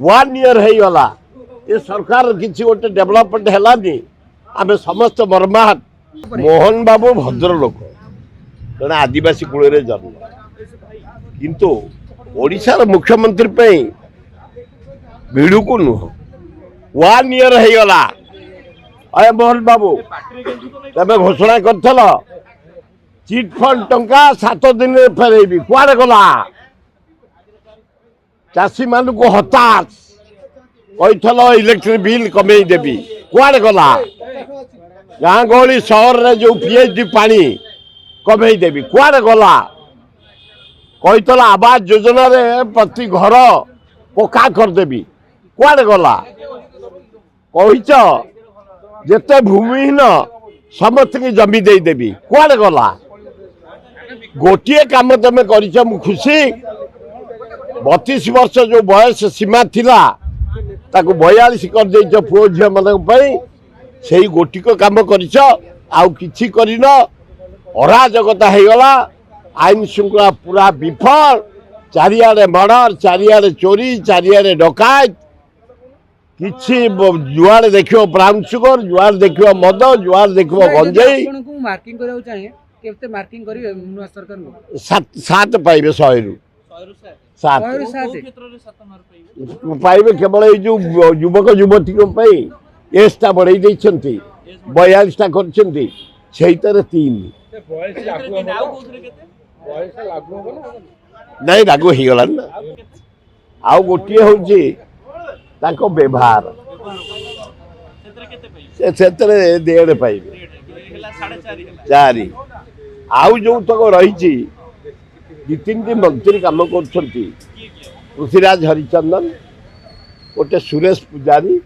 One year हो गला ये सरकार किसी गोटे डेवलपमेंट है आम समस्त मर्माहत। मोहन बाबू भद्र लोक जड़े आदिवासी कूल जन्म किंतु ओडिशार मुख्यमंत्री भिड़ू को नुह वन ईयर हो गला। अरे मोहन बाबू तबे घोषणा कर चिट फंड टंका 7 दिन फेरबी कुआड़े गला। चाषी मान को हताश कहीथल इलेक्ट्रिक बिल कमे देवी कुआड़े गला। गाँ गहली सहर रे जो पीएचडी पानी कमे देवी कुआड़े गला। कहीथल आवास योजना रे प्रति घर पक्का करदेवी कुआड़े गला। कहीच जेते भूमिहीन समस्त की जमी देदेवी कुआड़े गला। गोटे काम तुम कर खुशी 32 वर्ष जो बयस सीमा थिला ताकू 42 कर दे पुओ झील मान से गोटिक काम कर अराजकता हो गला। आईन श्रृंखला पूरा विफल चारिआडे मर्डर चारिआडे चोरी चारिआडे डकायत किछि जुआड़े देखियो ब्राउन सुगर जुआड़े देखियो मद जुआड़े देखियो गंजेई मार्किंग कराउ चाहे केते मार्किंग करी नुआ सरकार को 7 पाइबे 100 रु 7 पाइबे केवल जो युवक युवती एजटा बढ़ाई देछंती 42 टा करछंती सेहितर 3 नहीं लागू हो गला ना। आउ गोटे होची ताको व्यवहार से 1.5 पाइबे 4 आउ जो तक रही 2-3 मंत्री काम कर पृथ्वीराज हरिचंदन गोटे सुरेश पुजारी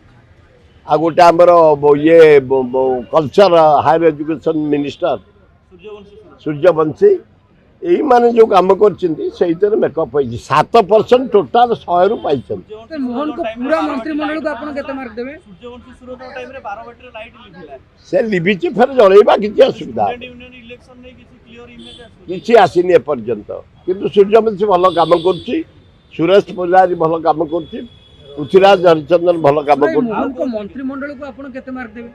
आ गोटे आमर ये culture higher education minister Suryavanshi यही माने जो काम कर मेकअप 7% टोटाल 100 रु पाई। मोहन को पूरा मंत्रिमंडल को आपण केते मार्क देबे? से लिभिच फेर जळेबा किछि असुविधा किछि आसीनी एपर्यंत किंतु सूर्यवंशी भल काम करछि सुरेश पुजारी भल काम करछि पृथ्वीराज हरिचंदन भल काम करछि। मोहन को मंत्रिमंडल को आपण केते मार्क देबे?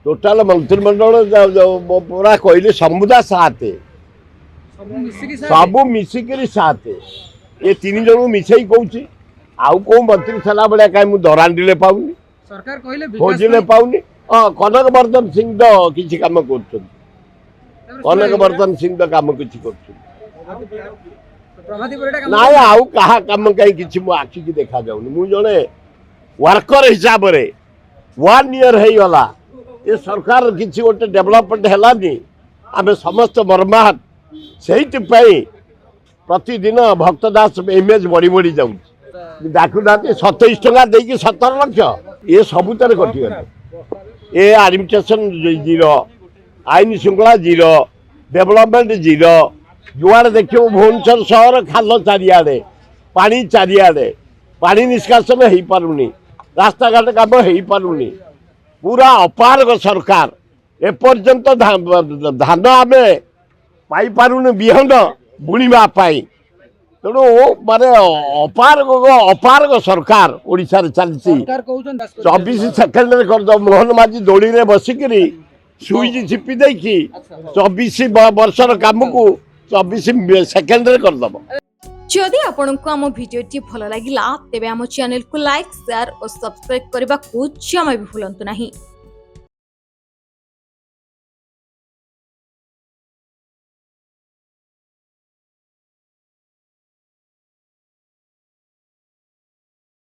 टोटाल मंत्रिमंडल पूरा कहले समुदाय 7 सबू मिसिकी 7 ये 3 जन मिसई कहूँ आउ कौ मंत्री सला भाया कहीं दरांडी पाऊनी सरकार कहले खोजिले पाऊनी। हाँ कनक वर्धन सिंह तो किसी काम कर कनक वर्धन सिंह तो काम किसी ना आउ कहा काम कहीं किसी मो आखि की देखा जाऊनी मु जड़े वर्कर हिसाब से 1 ईयर हो गला ये सरकार किसी गोटे डेवलपमेंट है आम समस्त मर्माहत से प्रतिदिन भक्त दास इमेज बढ़ी बढ़ी जाऊँ डाकुना 27 टंका देकी 17 लाख ये सबुतर कटिगले। ये एडमिनिस्ट्रेशन जीरो आईन श्रृंखला जीरो डेवलपमेंट जीरो जुआड़े देखिए भुवनेश्वर सहर खाल चारिआडे पानी चारिआडे पानी निष्कासन हो पारुनी रास्ता घाट काम हो पारुनी पूरा अपारग सरकार एपर्यंत धान आमे पाई पारुनी बिहन बुणीबा पाई तेणु माने अपारग सरकार ओडिशा रे चलती 24 सेकेंड रे कर दो मोहन माझी दोड़ी रे बसिकरी सुईज छिपी देकी 24 वर्षर काम को 24 सेकेंड रे कर दबो। जदि आपंक आम भिडी भल लगा तेब आम चैनल को लाइक शेयर और सब्सक्राइब करने को जमा भी भूलु नहीं।